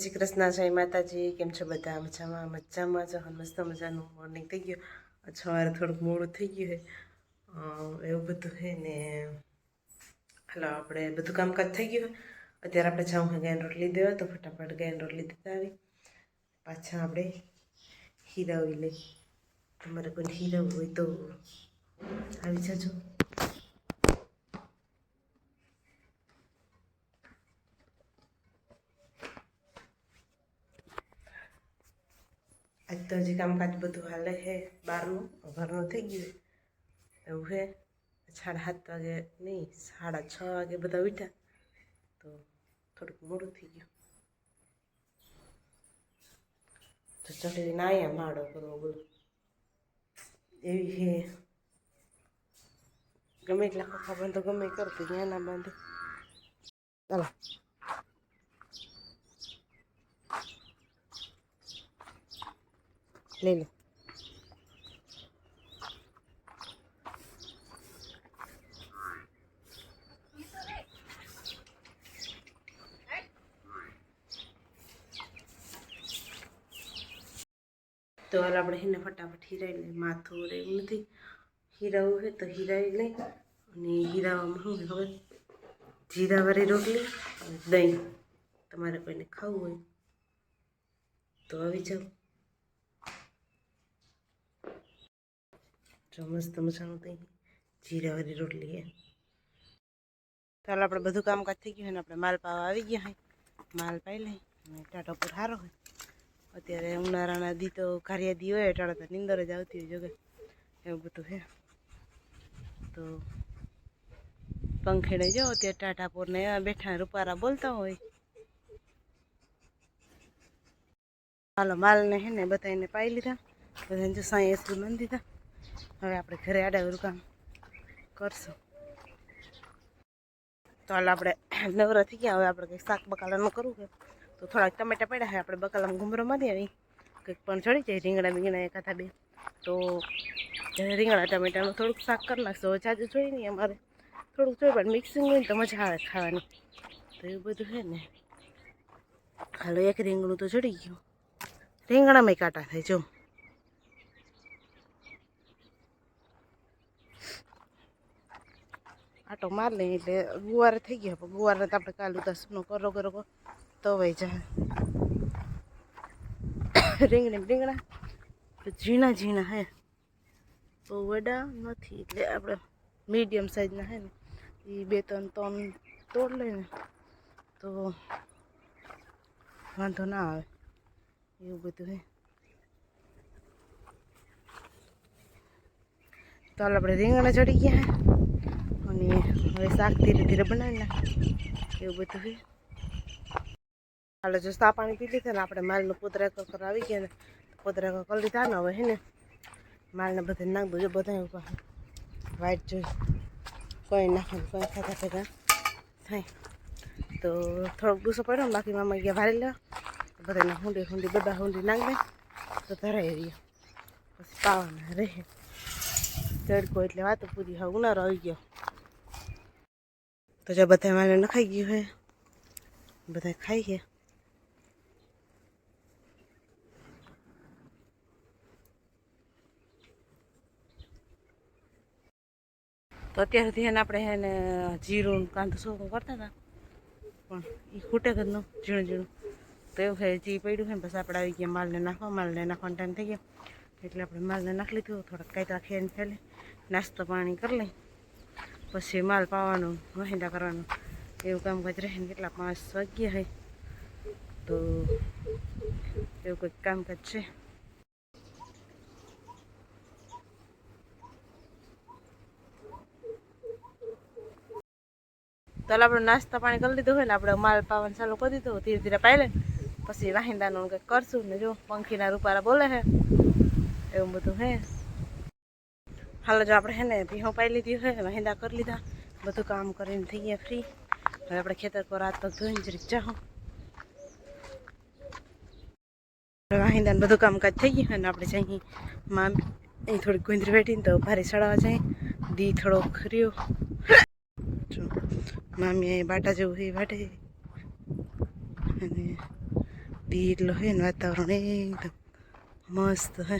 શ્રી કૃષ્ણ, જય માતાજી। કેમ છો બધા? મજામાં મજામાં જ મસ્ત મજાનું મોર્નિંગ થઈ ગયું। સવારે થોડુંક મોડું થઈ ગયું છે એવું બધું છે ને। હાલો આપણે બધું કામકાજ થઈ ગયું। અત્યારે આપણે જાઉં છે ગાયને રોટલી દેવા, તો ફટાફટ ગાયને રોટલી દેતા આવી પાછા આપણે હીરાવી લઈ। તમારે કોઈ હીરાવું હોય તો આવી જજો। આજ તો હજી કામકાજ બધું હાલે છે બહારનું, ઘરનું થઈ ગયું એવું છે। 7:30 વાગે નહીં, 6:30 વાગે બધા ઉઠ્યા તો થોડુંક મોડું થઈ ગયું। તો ચટણી ના અહીંયા માડો કરવો બોલો એવી છે। ગમે એટલા ખોખા બંધો ગમે કરતી ત્યાં ના બાંધે। ચાલો લઈ લો। તો હાલ આપણે એને ફટાફટ હીરાઈ લઈએ। માથું એવું નથી, હીરાવું છે તો હીરાઈ લઈ। અને હીરાવામાં શું છે ખબર? જીરાવાળી રોટલી અને દહીં। તમારે કોઈને ખાવું હોય તો આવી જાઓ। જો મસ્ત મજાનું દહીં, જીરાવાળી રોટલી છે। ચાલો આપણે બધું કામકાજ થઈ ગયું છે ને આપણે માલ પાવા આવી ગયા છે। માલ પાઈ લઈ અને ટાટો પર સારો હોય। અત્યારે ઉનાળાના દી તો ઘારિયા દી હોય એટલે તો નીંદર જ આવતી હોય જોકે એવું બધું છે। તો પંખેડે જાઓ અત્યારે ટાટા પર ને એવા બેઠા રૂપારા બોલતા હોય। હાલો માલને છે ને બધાને પાઈ લીધા, બધાને જો સાંઈ એસી બાંધી દીધા। હવે આપણે ઘરે આડાવરું કામ કરશું। તો હાલ આપણે નવરા થઈ ગયા। હવે આપણે કંઈક શાક બકાલાનું કરવું છે તો થોડાક ટમેટા પડ્યા છે, આપણે બકાલામાં ઘૂમરો મારી આવી કંઈક પણ ચડી જાય રીંગણા બીંગણા એકાથા બે તો રીંગણા ટમેટાનું થોડુંક શાક કરી નાખશું। જાજુ જોઈએ નહીં, અમારે થોડુંક જોઈએ પણ મિક્સિંગ હોય ને તો મજા આવે ખાવાની। તો એવું બધું છે ને। હાલો એક રીંગણું તો ચડી ગયું, રીંગણામાંય કાંટા થાય જો। આટો માર લઈએ એટલે ગુવારે થઈ ગયા, પણ ગુવારને તો આપણે કાલ ઉદાસનો કરો તો વહી જાય। રીંગણા તો ઝીણા ઝીણા હે, બહુ વડા નથી એટલે આપણે મીડિયમ સાઈઝના હે ને એ 2-3 તોડ લઈને તો વાંધો ના આવે એવું બધું હે। તો હાલ આપણે રીંગણા ચડી ગયા હે અને હવે શાક ધીરે ધીરે બનાવી નાખીએ એવું બધું છે। હાલો જો ચા પાણી પી લીધા ને આપણે માલનો પોતરાકો કરવા આવી ગયા ને પોતરાકો કરી લીધા ને હવે છે ને માલને બધે નાખ દો। જો બધા ઉપર વાઈટ જોઈ કોઈ નાખે કોઈ ખાતા ભેગા થાય તો થોડોક ડૂસો પડ્યો ને બાકી મામા ગયા ભારી લેવા બધાને હુંડી બધા હુંડી નાખ દે તો ધરાઈ રહ્યો પછી પાવાના રહે તડકો એટલે વાતો પૂરી હવે ઉનાળો આવી ગયો। તો જો બધા મારે નખાઈ ગયું છે, બધા ખાઈ ગયા। તો અત્યાર સુધી એને આપણે એને જીરું કાંદો સોખું કરતા હતા પણ એ ખૂટે જ ન ઝીણું ઝીણું તો એવું છે જી પડ્યું છે ને બસ આપણે આવી ગયા માલને નાખવાનો ટાઈમ થઈ ગયો એટલે આપણે માલને નાખી લીધું। થોડાક કાંઈતા ખેન ફેલે નાસ્તો પાણી કરી લઈ પછી માલ પાવાનું મહિંદા કરવાનું એવું કામકાજ રહે ને। કેટલા 5 વાગ્યા છે તો એવું કંઈક કામકાજ છે। તો આપણે નાસ્તા પાણી કરી લીધું હોય ને આપણે માલ પાવાનું ચાલુ કરી દીધું, ધીરે ધીરે પાઈ લે પછી વાહિંદાનું કંઈક કરશું ને જો પંખીના રૂપારા બોલે છે એવું બધું છે। હાલો જો આપણે છે ને ભીહો પાઈ લીધી હોય, વાહિંદા કરી લીધા, બધું કામ કરીને થઈ ગયા ફ્રી। હવે આપણે ખેતર પર રાત પગ ધોઈને જરીક જાઉં, વાહિંદાને બધું કામકાજ થઈ ગયું અને આપણે જઈ માં અહીં થોડીક ગુંદરી બેઠીને તો ભારે ચડાવવા જાય દી થોડોક રહ્યો મામી અહીં બાટા જેવું એ વાટે અને શાંતિ એટલો હે ને વાતાવરણ એકદમ મસ્ત હે.